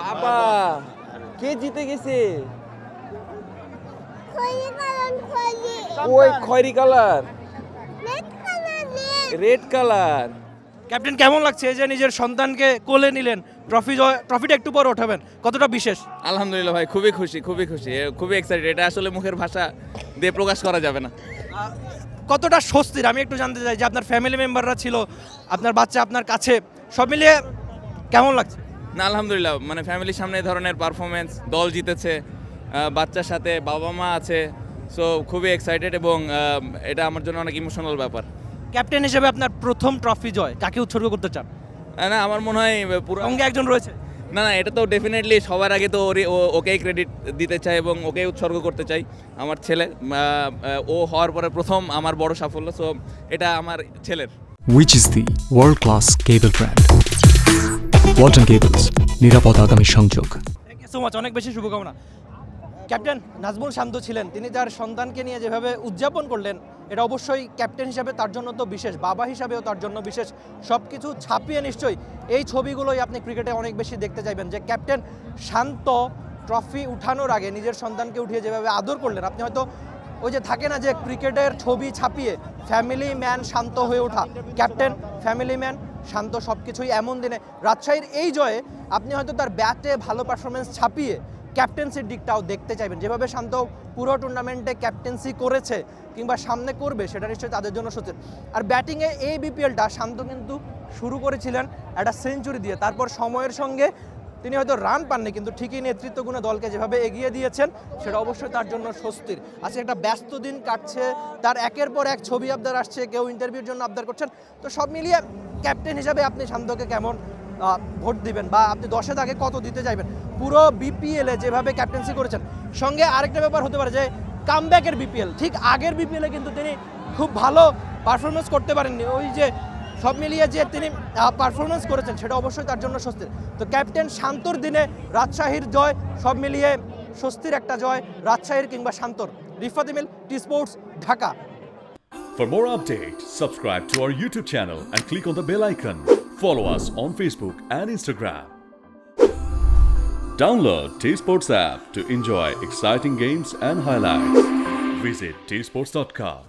বাবা কে জিতে গেছে? ওই খয়েরি কালার, রেড কালার। ক্যাপ্টেন কেমন লাগছে এই যে নিজের সন্তানকে কোলে নিলেন, ট্রফিটা একটু পরে ওঠাবেন, কতটা বিশেষ? আলহামদুলিল্লাহ ভাই, খুবই খুশি, খুবই খুশি, খুবই এক্সাইটেড। এটা আসলে মুখের ভাষা দিয়ে প্রকাশ করা যাবে না। কতটা স্বস্তির আমি একটু জানতে চাই যে আপনার ফ্যামিলি মেম্বাররা ছিল, আপনার বাচ্চা আপনার কাছে, সব মিলিয়ে কেমন লাগছে? না আলহামদুলিল্লাহ, মানে ফ্যামিলির সামনে এই ধরনের পারফরমেন্স, দল জিতেছে, বাচ্চার সাথে বাবা মা আছে, সো খুবই এক্সাইটেড এবং এটা আমার জন্য অনেক ইমোশনাল ব্যাপার। ক্যাপ্টেন হিসেবে আপনার প্রথম ট্রফি জয় কাকে উৎসর্গ করতে চান? না আমার মনে হয় পুরো সঙ্গে একজন রয়েছে। না না, এটা তো ডেফিনেটলি সবার আগে তো ওকেই ক্রেডিট দিতে চাই এবং ওকেই উৎসর্গ করতে চাই। আমার ছেলে, ও হওয়ার পরে প্রথম আমার বড় সাফল্য, সো এটা আমার ছেলের। Which is the world-class cable brand? Walton Cables, নিরাপদ আগামী সংযোগ। থ্যাংক ইউ সো মাচ, অনেক বেশি শুভকামনা। ক্যাপ্টেন নাজমুল শান্ত ছিলেন, তিনি তার সন্তানকে নিয়ে যেভাবে উদযাপন করলেন, এটা অবশ্যই ক্যাপ্টেন হিসাবে তার জন্য তো বিশেষ, বাবা হিসাবেও তার জন্য বিশেষ। সব কিছু ছাপিয়ে নিশ্চয়ই এই ছবিগুলোই আপনি ক্রিকেটে অনেক বেশি দেখতে চাইবেন, যে ক্যাপ্টেন শান্ত ট্রফি উঠানোর আগে নিজের সন্তানকে উঠিয়ে যেভাবে আদর করলেন। আপনি হয়তো ওই যে থাকে না যে ক্রিকেটের ছবি ছাপিয়ে ফ্যামিলি ম্যান শান্ত হয়ে ওঠা, ক্যাপ্টেন ফ্যামিলি ম্যান শান্ত, সব কিছুই এমন দিনে রাজশাহীর এই জয়ে আপনি হয়তো তার ব্যাটে ভালো পারফরমেন্স ছাপিয়ে ক্যাপ্টেন্সির দিকটাও দেখতে চাইবেন। যেভাবে শান্ত পুরো টুর্নামেন্টে ক্যাপ্টেন্সি করেছে কিংবা সামনে করবে, সেটা নিশ্চয়ই তাদের জন্য সত্যি। আর ব্যাটিংয়ে এই বিপিএলটা শান্ত কিন্তু শুরু করেছিলেন একটা সেঞ্চুরি দিয়ে, তারপর সময়ের সঙ্গে তিনি হয়তো রান পাননি, কিন্তু ঠিকই নেতৃত্ব গুণে দলকে যেভাবে এগিয়ে দিয়েছেন সেটা অবশ্যই তার জন্য স্বস্তির। আজকে একটা ব্যস্ত দিন কাটছে, তার একের পর এক ছবি আবদার আসছে, কেউ ইন্টারভিউর জন্য আবদার করছেন, তো সব মিলিয়ে ক্যাপ্টেন হিসাবে আপনি শান্তকে কেমন ভোট দিবেন বা আপনি 10-এ দাগে কত দিতে চাইবেন? পুরো বিপিএলে যেভাবে ক্যাপ্টেন্সি করেছেন, সঙ্গে আরেকটা ব্যাপার হতে পারে যে কামব্যাকের বিপিএল, ঠিক আগের বিপিএলে কিন্তু তিনি খুব ভালো পারফরমেন্স করতে পারেননি, ওই যে সব মিলিয়ে যে তিনি পারফরমেন্স করেছেন সেটা অবশ্যই তার জন্য স্বস্তির। তো ক্যাপ্টেন শান্তর দিনে রাজশাহীর জয়, সব মিলিয়ে স্বস্তির একটা জয় রাজশাহীর কিংবা শান্তর। Rifat Emil, T sports, Dhaka. For more updates, subscribe to our YouTube channel and click on the bell icon. Follow us on Facebook and Instagram. Download T Sports app to enjoy exciting games and highlights. Visit tsports.com.